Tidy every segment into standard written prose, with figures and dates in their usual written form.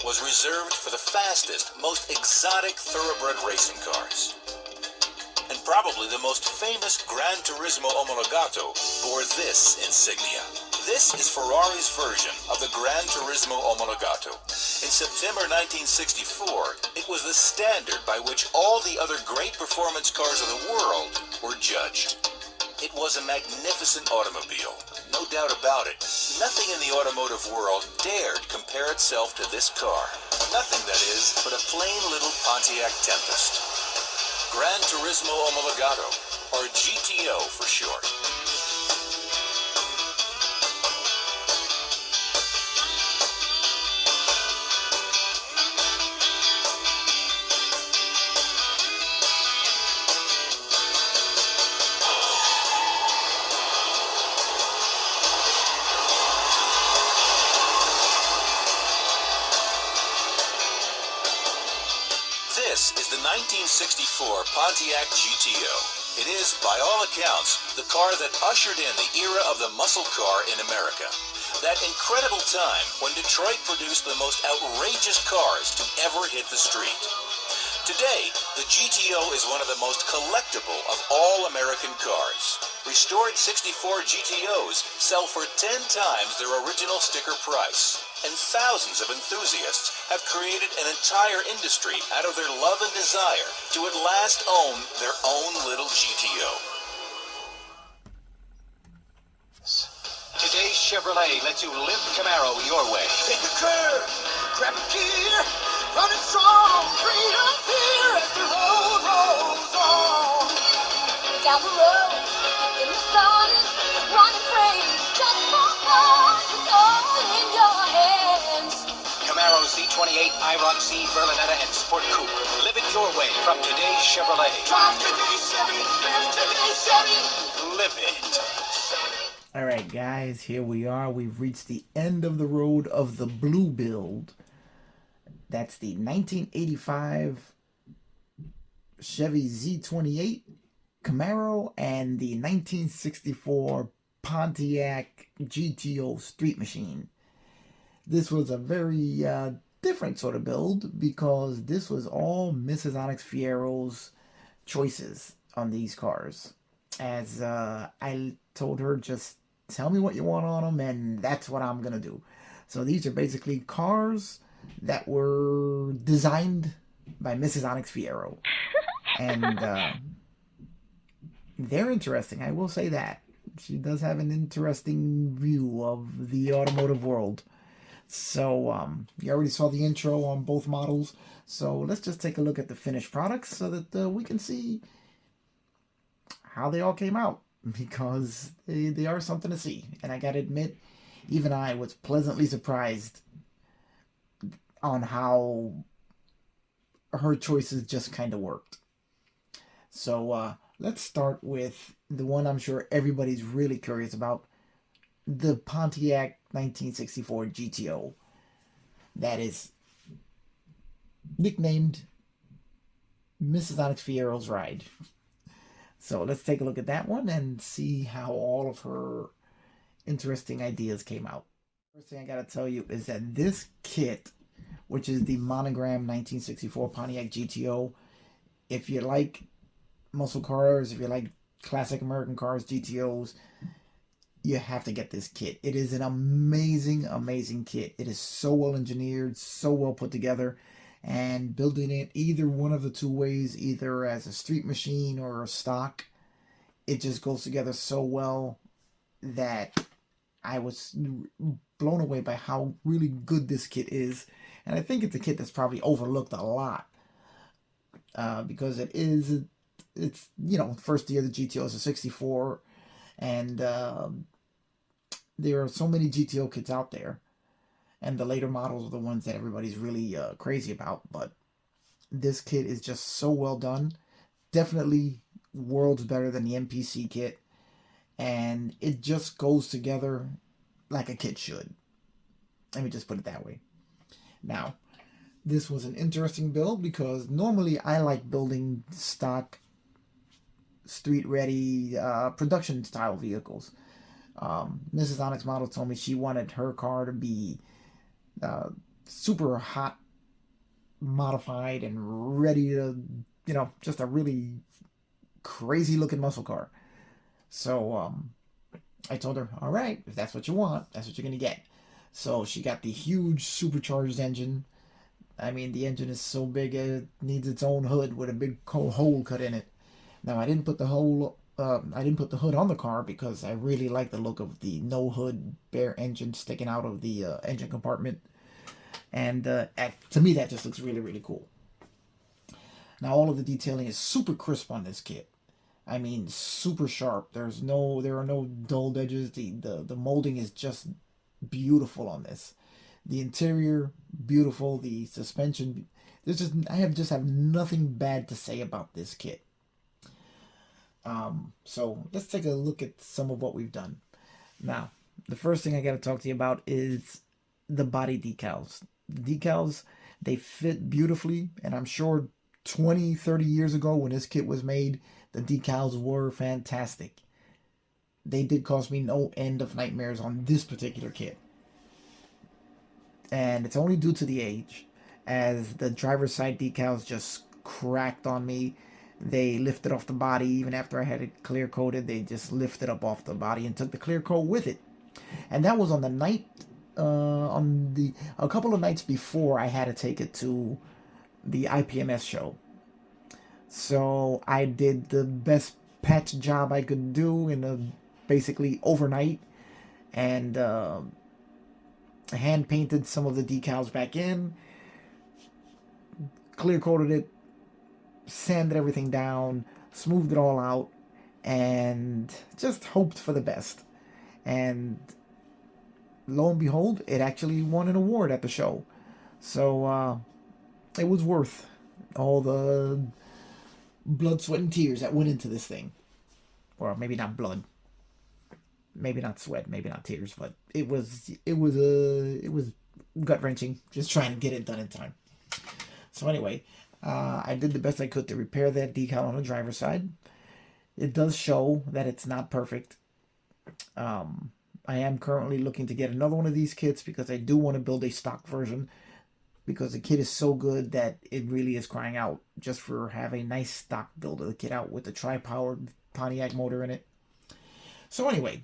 was reserved for the fastest, most exotic thoroughbred racing cars. And probably the most famous Gran Turismo Omologato bore this insignia. This is Ferrari's version of the Gran Turismo Omologato. In September 1964, it was the standard by which all the other great performance cars of the world were judged. It was a magnificent automobile, no doubt about it. Nothing in the automotive world dared compare itself to this car. Nothing, that is, but a plain little Pontiac Tempest. Gran Turismo Omologato, or GTO for short. This is the 1964 Pontiac GTO. It is, by all accounts, the car that ushered in the era of the muscle car in America. That incredible time when Detroit produced the most outrageous cars to ever hit the street. Today, the GTO is one of the most collectible of all American cars. Restored 64 GTOs sell for 10 times their original sticker price. And thousands of enthusiasts have created an entire industry out of their love and desire to at last own their own little GTO. Today's Chevrolet lets you live Camaro your way. Take a curve, grab a gear, running strong, free of fear as the road rolls on. Down the road, in the sun, running free, just for fun, it's all in your hands. Camaro Z28, IROC-C, Berlinetta, and Sport Coupe. Live it your way from today's Chevrolet. Drive today's Chevy, live today's Chevy. Live it. All right, guys, here we are. We've reached the end of the road of the blue build. That's the 1985 Chevy Z28 Camaro and the 1964 Pontiac GTO Street Machine. This was a very different sort of build because this was all Mrs. Onyx Fierro's choices on these cars. As I told her, just tell me what you want on them and that's what I'm going to do. So these are basically cars that were designed by Mrs. Onyx Fierro. And they're interesting, I will say that. She does have an interesting view of the automotive world. So you already saw the intro on both models. So let's just take a look at the finished products so that we can see how they all came out. Because they are something to see. And I gotta admit, even I was pleasantly surprised on how her choices just kind of worked. So let's start with the one I'm sure everybody's really curious about. The Pontiac 1964 GTO. That is nicknamed Mrs. Onyx Fierro's Ride. So let's take a look at that one and see how all of her interesting ideas came out. First thing I gotta tell you is that this kit, which is the monogram 1964 Pontiac GTO, if you like muscle cars, if you like classic American cars, GTOs, you have to get this kit. It is an amazing, amazing kit. It is so well engineered, so well put together. And building it either one of the two ways, either as a street machine or a stock, it just goes together so well that I was blown away by how really good this kit is. And I think it's a kit that's probably overlooked a lot because it's, you know, first year the GTO is a 64 and there are so many GTO kits out there. And the later models are the ones that everybody's really crazy about. But this kit is just so well done. Definitely worlds better than the MPC kit. And it just goes together like a kit should. Let me just put it that way. Now, this was an interesting build because normally I like building stock, street-ready, production-style vehicles. Mrs. Onyx Model told me she wanted her car to be super hot, modified, and ready to, just a really crazy looking muscle car. So I told her, all right, if that's what you want, that's what you're going to get. So she got the huge supercharged engine. I mean, the engine is so big it needs its own hood with a big hole cut in it. Now, I didn't put the hood on the car because I really like the look of the no hood, bare engine sticking out of the engine compartment. And to me, that just looks really, really cool. Now, all of the detailing is super crisp on this kit. I mean, super sharp. There are no dulled edges. The molding is just beautiful on this. The interior, beautiful. The suspension, I just have nothing bad to say about this kit. So let's take a look at some of what we've done. Now, the first thing I got to talk to you about is the body decals. The decals, they fit beautifully, and I'm sure 20, 30 years ago when this kit was made, the decals were fantastic. They did cause me no end of nightmares on this particular kit. And it's only due to the age, as the driver's side decals just cracked on me. They lifted off the body even after I had it clear coated. They just lifted up off the body and took the clear coat with it. And that was on the night, a couple of nights before I had to take it to the IPMS show. So I did the best patch job I could do in basically overnight, and hand painted some of the decals back in, clear coated it, sanded everything down, smoothed it all out, and just hoped for the best. And lo and behold, it actually won an award at the show. So it was worth all the blood, sweat, and tears that went into this thing. Or maybe not blood, maybe not sweat, maybe not tears, but it was gut wrenching just trying to get it done in time. So anyway, I did the best I could to repair that decal on the driver's side. It does show that it's not perfect. I am currently looking to get another one of these kits because I do want to build a stock version, because the kit is so good that it really is crying out just for have a nice stock build of the kit out with the tri-powered Pontiac motor in it. So anyway,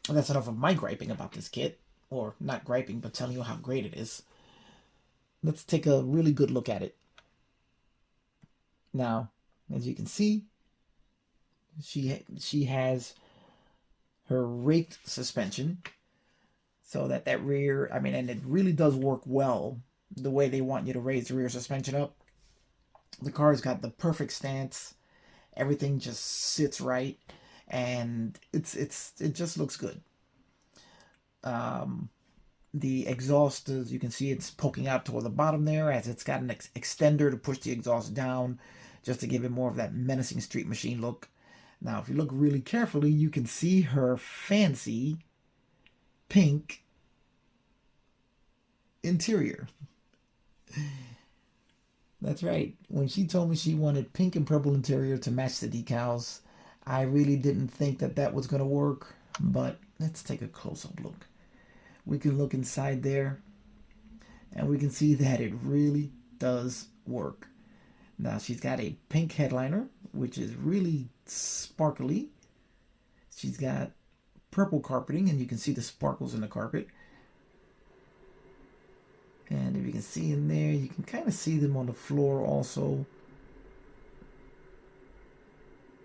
that's enough of my griping about this kit, or not griping, but telling you how great it is. Let's take a really good look at it. Now, as you can see, she has her raked suspension, so that rear, I mean, and it really does work well the way they want you to raise the rear suspension up. The car's got the perfect stance. Everything just sits right, and it just looks good. The exhaust, as you can see, it's poking out toward the bottom there, as it's got an extender to push the exhaust down, just to give it more of that menacing street machine look. Now, if you look really carefully, you can see her fancy pink interior. That's right. When she told me she wanted pink and purple interior to match the decals, I really didn't think that was going to work, but let's take a close-up look. We can look inside there, and we can see that it really does work. Now, she's got a pink headliner, which is really sparkly. She's got purple carpeting, and you can see the sparkles in the carpet. And if you can see in there, you can kind of see them on the floor also.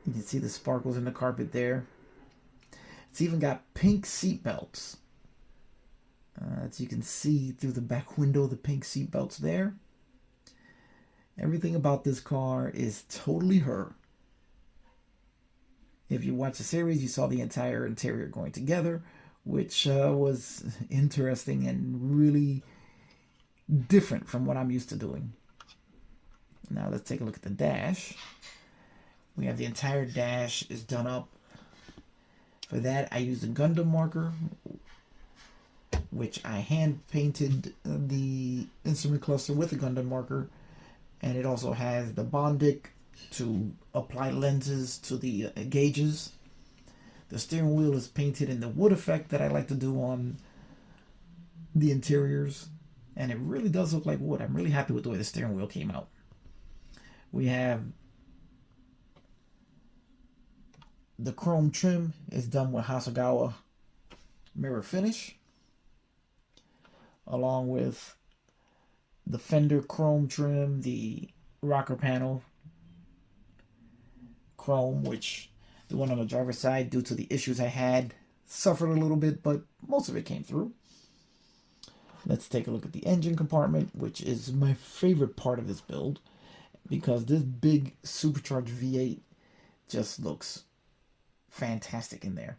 You can see the sparkles in the carpet there. It's even got pink seat belts. As you can see through the back window, the pink seat belts there. Everything about this car is totally her. If you watch the series, you saw the entire interior going together, which was interesting and really different from what I'm used to doing. Now let's take a look at the dash. We have the entire dash is done up. For that, I used a Gundam marker, which I hand painted the instrument cluster with a Gundam marker, and it also has the Bondic to apply lenses to the gauges. The steering wheel is painted in the wood effect that I like to do on the interiors, And it really does look like wood. I'm really happy with the way the steering wheel came out. We have the chrome trim is done with Hasegawa mirror finish, along with the fender chrome trim, the rocker panel chrome, which the one on the driver's side, due to the issues I had, suffered a little bit, but most of it came through. Let's take a look at the engine compartment, which is my favorite part of this build, because this big supercharged V8 just looks fantastic in there.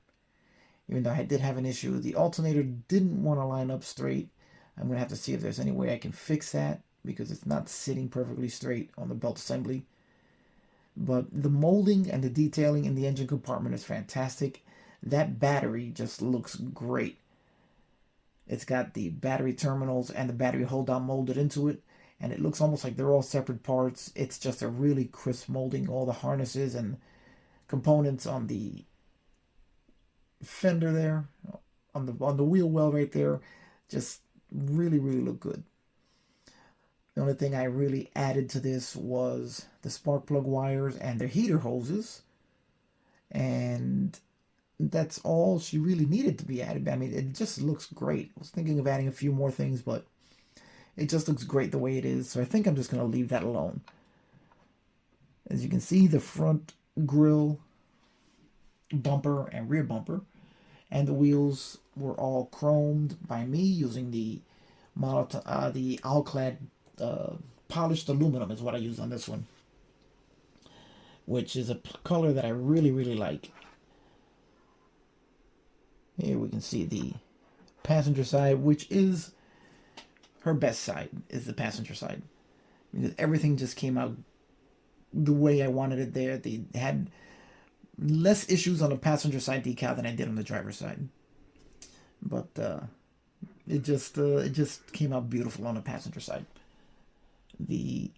Even though I did have an issue, the alternator didn't want to line up straight. I'm going to have to see if there's any way I can fix that, because it's not sitting perfectly straight on the belt assembly. But the molding and the detailing in the engine compartment is fantastic. That battery just looks great. It's got the battery terminals and the battery hold-down molded into it, and it looks almost like they're all separate parts. It's just a really crisp molding. All the harnesses and components on the fender there, on the wheel well right there, just really look good. The only thing I really added to this was the spark plug wires and their heater hoses, and that's all she really needed to be added. I mean, it just looks great. I was thinking of adding a few more things, but it just looks great the way it is, so I think I'm just going to leave that alone. As you can see, the front grille, bumper, and rear bumper, and the wheels were all chromed by me using the Alclad polished aluminum is what I used on this one, which is a color that I really like. Here we can see the passenger side, which is her best side, is the passenger side. Because everything just came out the way I wanted it there. They had less issues on the passenger side decal than I did on the driver's side. But it just came out beautiful on the passenger side. The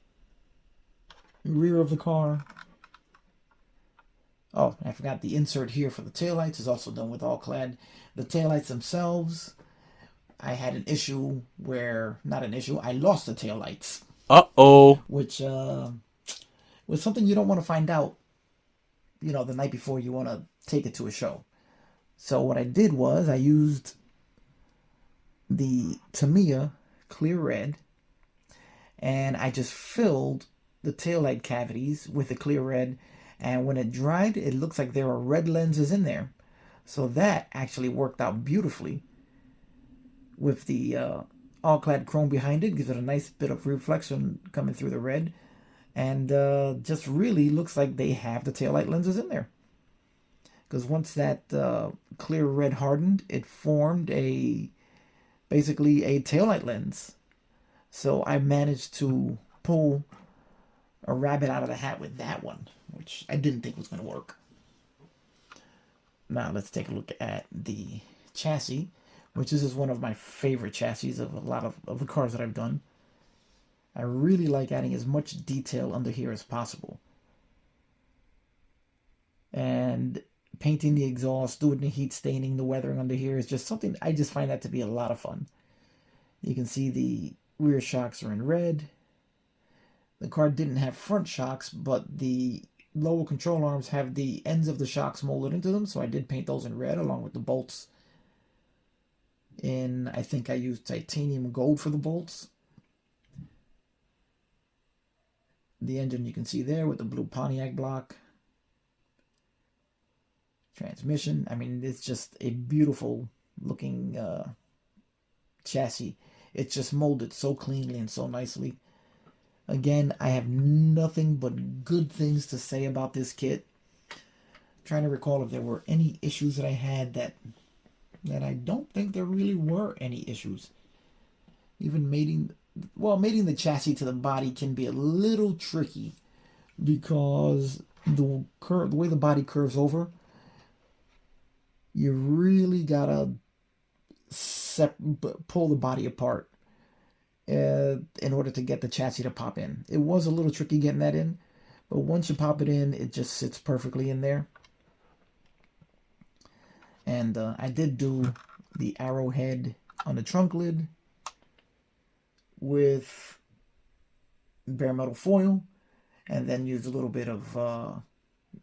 rear of the car. Oh, I forgot the insert here for the taillights is also done with Alclad. The taillights themselves, I had an issue where, not an issue, I lost the taillights. Uh-oh. Which was something you don't want to find out, you know, the night before you want to take it to a show. So what I did was I used the Tamiya clear red, and I just filled the taillight cavities with the clear red, and when it dried, it looks like there are red lenses in there. So that actually worked out beautifully with the all-clad chrome behind it. Gives it a nice bit of reflection coming through the red, and just really looks like they have the taillight lenses in there. Because once that clear red hardened, it formed basically a taillight lens. So I managed to pull a rabbit out of the hat with that one, which I didn't think was going to work. Now let's take a look at the chassis, which this is one of my favorite chassis of a lot of the cars that I've done. I really like adding as much detail under here as possible. And painting the exhaust, doing the heat staining, the weathering under here is just something, I just find that to be a lot of fun. You can see the rear shocks are in red. The car didn't have front shocks, but the lower control arms have the ends of the shocks molded into them, so I did paint those in red along with the bolts. I think I used titanium gold for the bolts. The engine you can see there with the blue Pontiac block. Transmission, I mean, it's just a beautiful looking chassis. It's just molded so cleanly and so nicely. Again, I have nothing but good things to say about this kit. I'm trying to recall if there were any issues that I had that I don't think there really were any issues. Even mating the chassis to the body can be a little tricky because the way the body curves over, you really gotta pull the body apart in order to get the chassis to pop in. It was a little tricky getting that in, but once you pop it in, it just sits perfectly in there. And I did do the arrowhead on the trunk lid, with bare metal foil, and then use a little bit of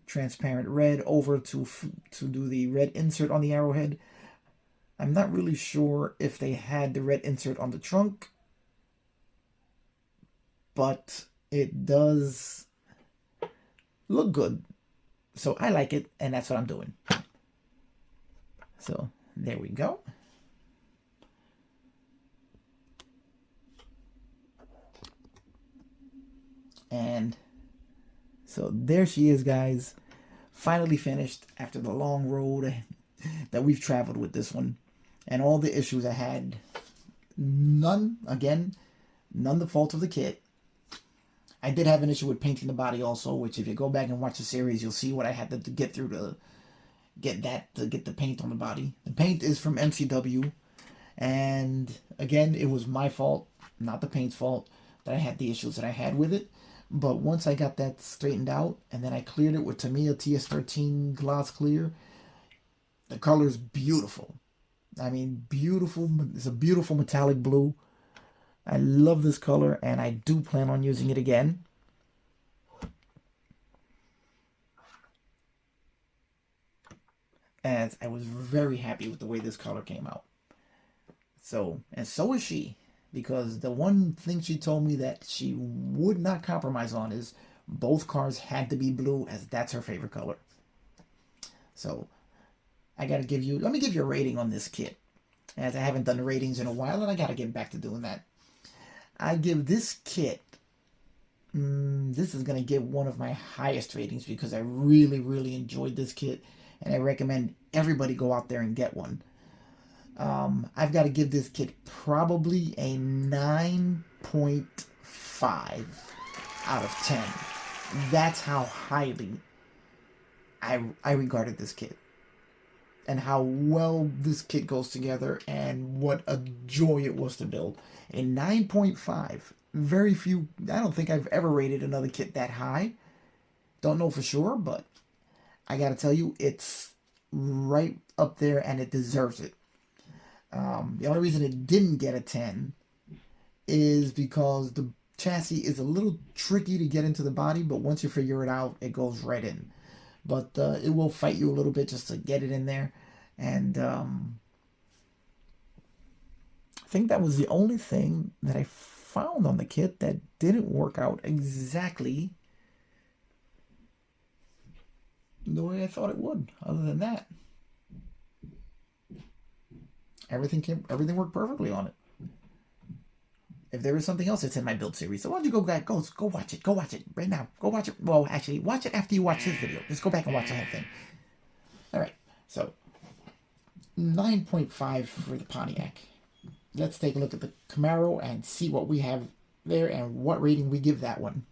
transparent red over to do the red insert on the arrowhead. I'm not really sure if they had the red insert on the trunk, but it does look good. So I like it, and that's what I'm doing. So there we go. And so there she is, guys. Finally finished after the long road that we've traveled with this one. And all the issues I had. None the fault of the kit. I did have an issue with painting the body also, which if you go back and watch the series, you'll see what I had to get through to get the paint on the body. The paint is from MCW. And again, it was my fault, not the paint's fault, that I had the issues that I had with it. But once I got that straightened out, and then I cleared it with Tamiya TS13 Gloss Clear, the color's beautiful. I mean, beautiful. It's a beautiful metallic blue. I love this color, and I do plan on using it again. As I was very happy with the way this color came out. So, and so is she. Because the one thing she told me that she would not compromise on is both cars had to be blue, as that's her favorite color. So let me give you a rating on this kit, as I haven't done ratings in a while, and I got to get back to doing that. I give this kit, this is going to get one of my highest ratings because I really, really enjoyed this kit, and I recommend everybody go out there and get one. I've got to give this kit probably a 9.5 out of 10. That's how highly I regarded this kit. And how well this kit goes together, and what a joy it was to build. A 9.5. Very few, I don't think I've ever rated another kit that high. Don't know for sure, but I gotta tell you, it's right up there and it deserves it. The only reason it didn't get a 10 is because the chassis is a little tricky to get into the body, but once you figure it out, it goes right in. But it will fight you a little bit just to get it in there. And I think that was the only thing that I found on the kit that didn't work out exactly the way I thought it would. Other than that, everything worked perfectly on it. If there is something else, it's in my build series. So why don't you go back, go watch it. Go watch it right now. Go watch it. Well, actually, watch it after you watch this video. Just go back and watch the whole thing. All right. So 9.5 for the Pontiac. Let's take a look at the Camaro and see what we have there and what rating we give that one.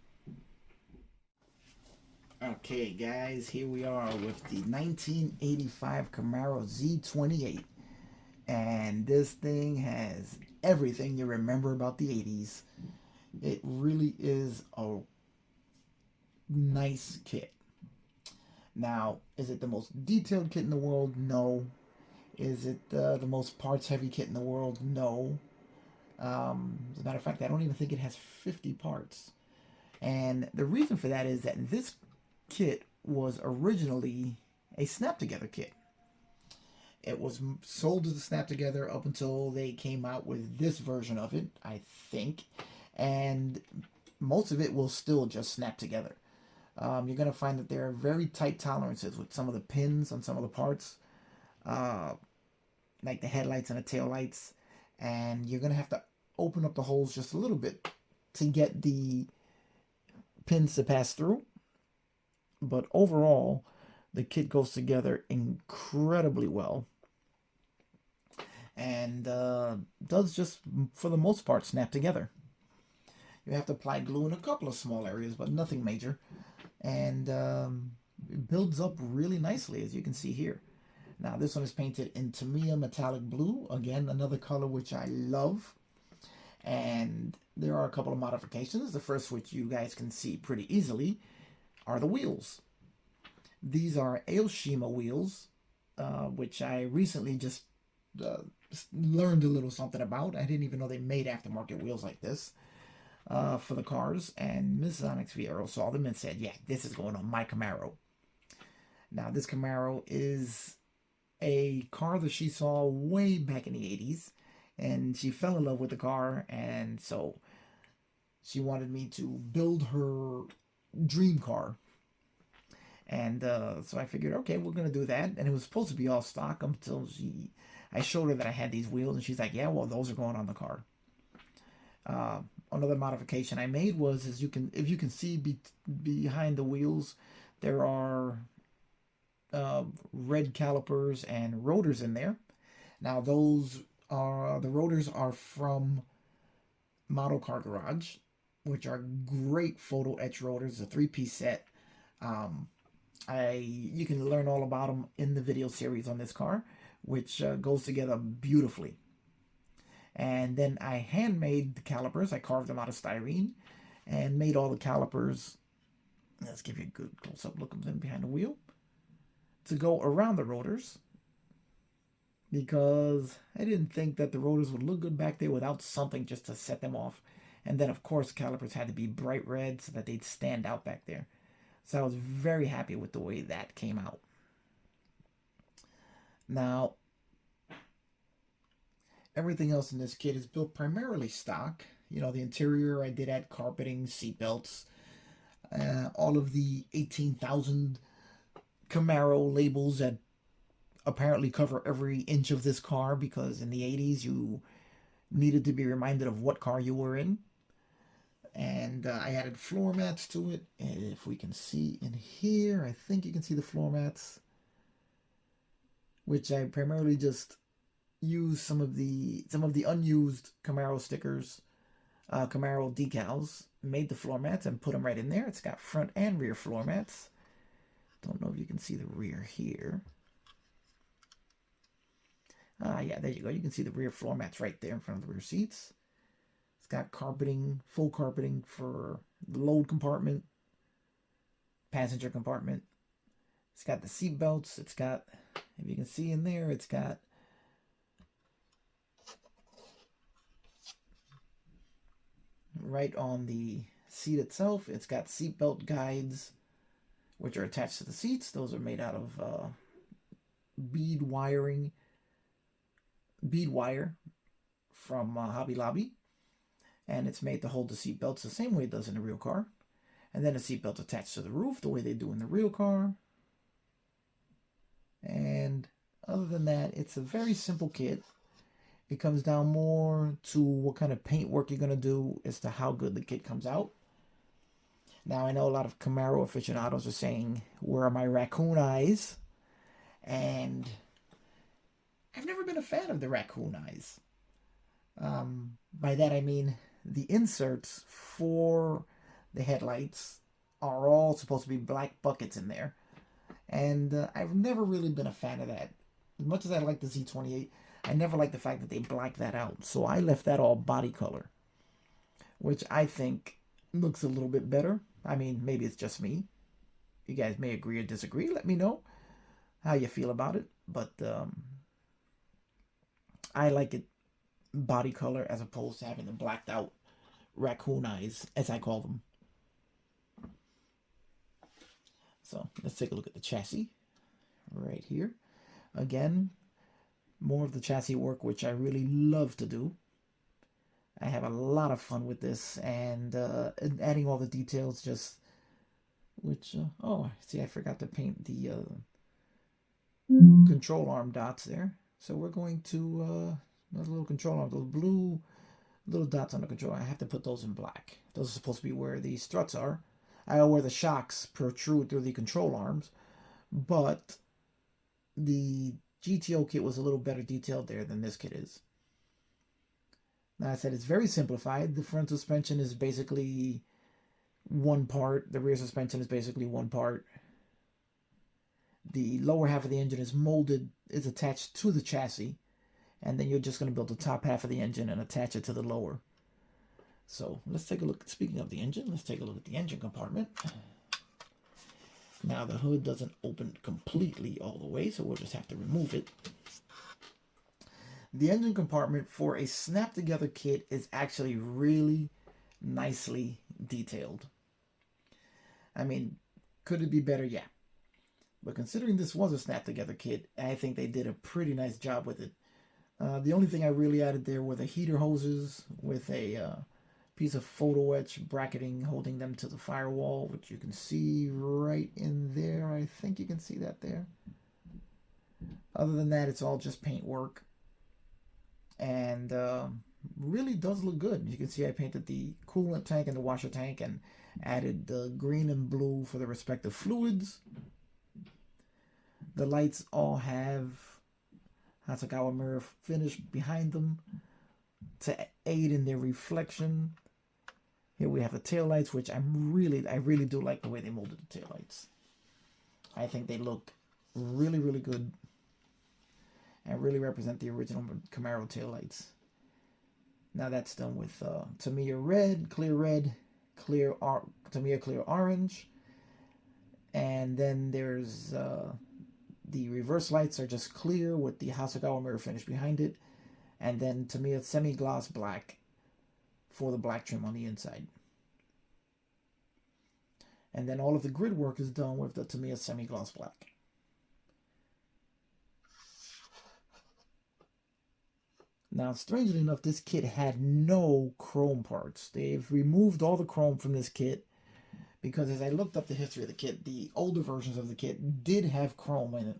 Okay, guys, here we are with the 1985 Camaro Z28. And this thing has everything you remember about the 80s. It really is a nice kit. Now, is it the most detailed kit in the world? No. Is it the most parts-heavy kit in the world? No. As a matter of fact, I don't even think it has 50 parts. And the reason for that is that this kit was originally a snap-together kit. It was sold as a snap-together up until they came out with this version of it, I think. And most of it will still just snap together. You're going to find that there are very tight tolerances with some of the pins on some of the parts. Like the headlights and the taillights. And you're going to have to open up the holes just a little bit to get the pins to pass through. But overall, the kit goes together incredibly well. And does just, for the most part, snap together. You have to apply glue in a couple of small areas, but nothing major. And it builds up really nicely, as you can see here. Now, this one is painted in Tamiya metallic blue. Again, another color which I love. And there are a couple of modifications. The first, which you guys can see pretty easily, are the wheels. These are Aoshima wheels, which I recently just learned a little something about. I didn't even know they made aftermarket wheels like this for the cars. And Miss Onyx Vieiro saw them and said, yeah, this is going on my Camaro. Now, this Camaro is a car that she saw way back in the 80s. And she fell in love with the car. And so she wanted me to build her dream car. And so I figured, okay, we're going to do that. And it was supposed to be all stock until I showed her that I had these wheels. And she's like, yeah, well, those are going on the car. Another modification I made was, if you can see behind the wheels, there are red calipers and rotors in there. Now, the rotors are from Model Car Garage, which are great photo etch rotors, a 3-piece set. You can learn all about them in the video series on this car, which goes together beautifully. And then I handmade the calipers. I carved them out of styrene and made all the calipers. Let's give you a good close-up look of them behind the wheel to go around the rotors, because I didn't think that the rotors would look good back there without something just to set them off. And then, of course, the calipers had to be bright red so that they'd stand out back there. So I was very happy with the way that came out. Now, everything else in this kit is built primarily stock. You know, the interior I did add carpeting, seatbelts, all of the 18,000 Camaro labels that apparently cover every inch of this car, because in the 80s you needed to be reminded of what car you were in. And I added floor mats to it. And if we can see in here, I think you can see the floor mats, which I primarily just used some of the unused Camaro stickers, Camaro decals, made the floor mats and put them right in there. It's got front and rear floor mats. Don't know if you can see the rear here. Yeah, there you go. You can see the rear floor mats right there in front of the rear seats. It's got carpeting, full carpeting for the load compartment, passenger compartment. It's got the seat belts. It's got, if you can see in there, it's got right on the seat itself, it's got seat belt guides, which are attached to the seats. Those are made out of bead wire from Hobby Lobby. And it's made to hold the seat belts the same way it does in the real car. And then the seat belt's attached to the roof the way they do in the real car. And other than that, it's a very simple kit. It comes down more to what kind of paint work you're going to do as to how good the kit comes out. Now, I know a lot of Camaro aficionados are saying, where are my raccoon eyes? And I've never been a fan of the raccoon eyes. By that I mean the inserts for the headlights are all supposed to be black buckets in there. And I've never really been a fan of that. As much as I like the Z28, I never liked the fact that they blacked that out. So I left that all body color, which I think looks a little bit better. I mean, maybe it's just me. You guys may agree or disagree. Let me know how you feel about it. But I like it body color as opposed to having the blacked out raccoon eyes, as I call them. So let's take a look at the chassis right here. Again, more of the chassis work, which I really love to do. I have a lot of fun with this, and adding all the details, just oh, see, I forgot to paint the control arm dots there. So we're going to those little control arms, those blue little dots on the control. I have to put those in black. Those are supposed to be where the struts are. Where the shocks protrude through the control arms, but the GTO kit was a little better detailed there than this kit is. Now, I said it's very simplified. The front suspension is basically one part. The rear suspension is basically one part. The lower half of the engine is attached to the chassis, and then you're just going to build the top half of the engine and attach it to the lower. So let's take a look. Speaking of the engine, let's take a look at the engine compartment. Now, the hood doesn't open completely all the way, so we'll just have to remove it. the engine compartment for a snap-together kit is actually really nicely detailed. I mean, could it be better? Yeah. But considering this was a snap-together kit, I think they did a pretty nice job with it. The only thing I really added there were the heater hoses with a piece of photo etch bracketing holding them to the firewall, which you can see right in there. I think you can see that there. Other than that, it's all just paint work. And really does look good. You can see I painted the coolant tank and the washer tank and added the green and blue for the respective fluids. The lights all have Hasegawa mirror finish behind them to aid in their reflection. Here we have the taillights, which I really do like the way they molded the taillights. I think they look really, really good and really represent the original Camaro taillights. Now that's done with Tamiya red, Tamiya clear orange, and then there's the reverse lights are just clear with the Hasegawa mirror finish behind it, and then Tamiya semi-gloss black for the black trim on the inside. And then all of the grid work is done with the Tamiya semi-gloss black. Now, strangely enough, this kit had no chrome parts. They've removed all the chrome from this kit because as I looked up the history of the kit, the older versions of the kit did have chrome in it.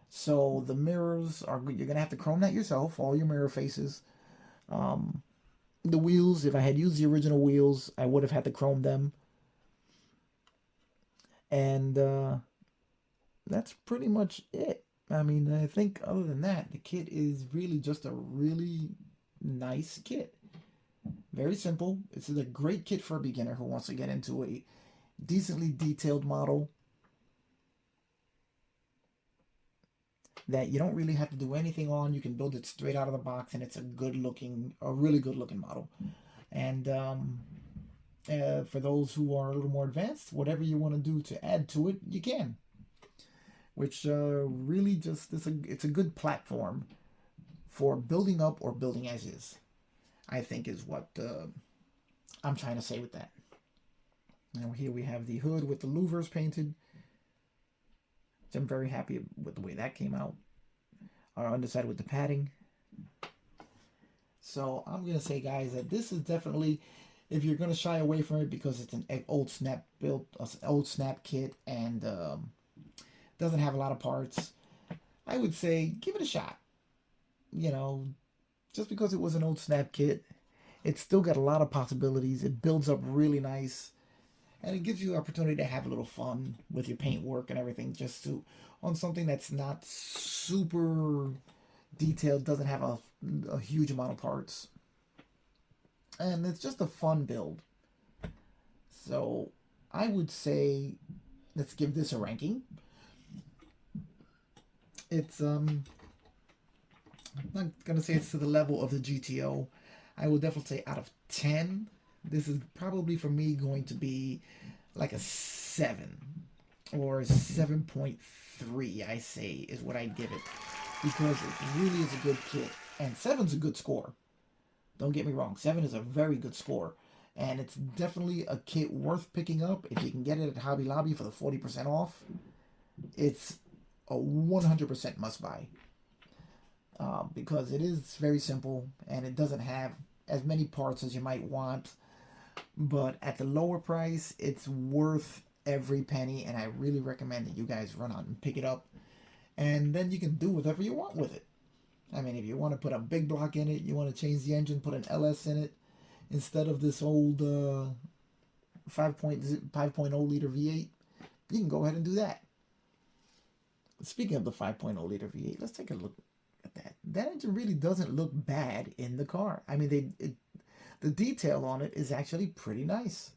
So the mirrors are good. You're going to have to chrome that yourself, all your mirror faces. The wheels, if I had used the original wheels, I would have had to chrome them. And that's pretty much it. I mean, I think other than that, the kit is really just a really nice kit. Very simple. This is a great kit for a beginner who wants to get into a decently detailed model that you don't really have to do anything on. You can build it straight out of the box, and it's a really good looking model. And for those who are a little more advanced, whatever you want to do to add to it, you can. Which really just it's a good platform for building up or building as is, I think is what I'm trying to say with that. Now here we have the hood with the louvers painted. I'm very happy with the way that came out. Our underside with the padding. So I'm going to say, guys, that this is definitely, if you're going to shy away from it because it's an old snap built, old snap kit, and doesn't have a lot of parts, I would say give it a shot. You know, just because it was an old snap kit, it's still got a lot of possibilities. It builds up really nice, and it gives you the opportunity to have a little fun with your paint work and everything, just on something that's not super detailed, doesn't have a huge amount of parts, and it's just a fun build. So I would say let's give this a ranking. It's I'm not gonna say it's to the level of the GTO. I will definitely say out of 10, this is probably for me going to be like a 7 or 7.3. I say is what I'd give it, because it really is a good kit, and 7's a good score. Don't get me wrong, 7 is a very good score, and it's definitely a kit worth picking up if you can get it at Hobby Lobby for the 40% off. It's a 100% must buy, because it is very simple and it doesn't have as many parts as you might want, but at the lower price it's worth every penny, and I really recommend that you guys run out and pick it up, and then you can do whatever you want with it. I mean, if you want to put a big block in it, you want to change the engine, put an LS in it instead of this old 5.0 liter V8, you can go ahead and do that. Speaking of the 5.0 liter V8, let's take a look at that. That engine really doesn't look bad in the car. I mean, the detail on it is actually pretty nice.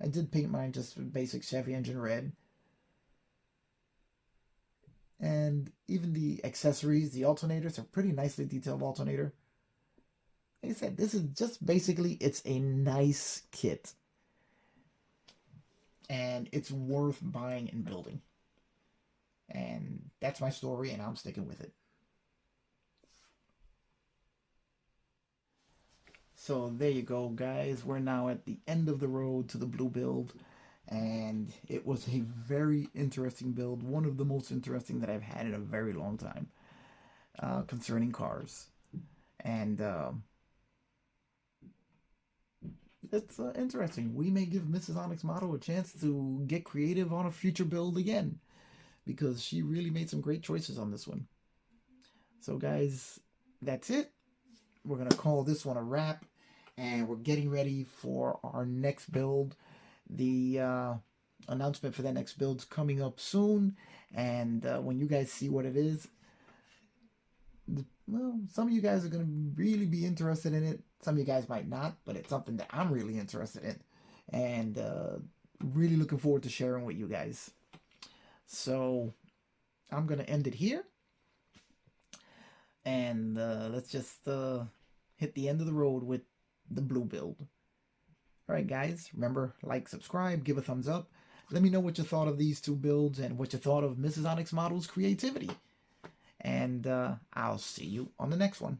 I did paint mine just basic Chevy engine red. And even the accessories, the alternators are pretty nicely detailed alternator. Like I said, this is just basically, it's a nice kit. And it's worth buying and building. And that's my story, and I'm sticking with it. So there you go, guys. We're now at the end of the road to the blue build. And it was a very interesting build. One of the most interesting that I've had in a very long time concerning cars. And it's interesting. We may give Mrs. Onyx Model a chance to get creative on a future build again, because she really made some great choices on this one. So guys, that's it. We're going to call this one a wrap, and we're getting ready for our next build. The announcement for that next build's coming up soon, and when you guys see what it is, well, some of you guys are going to really be interested in it. Some of you guys might not, but it's something that I'm really interested in, and really looking forward to sharing with you guys. So I'm going to end it here, and let's just hit the end of the road with the blue build. Alright guys, remember, like, subscribe, give a thumbs up. Let me know what you thought of these two builds and what you thought of Mrs. Onyx Model's creativity. And I'll see you on the next one.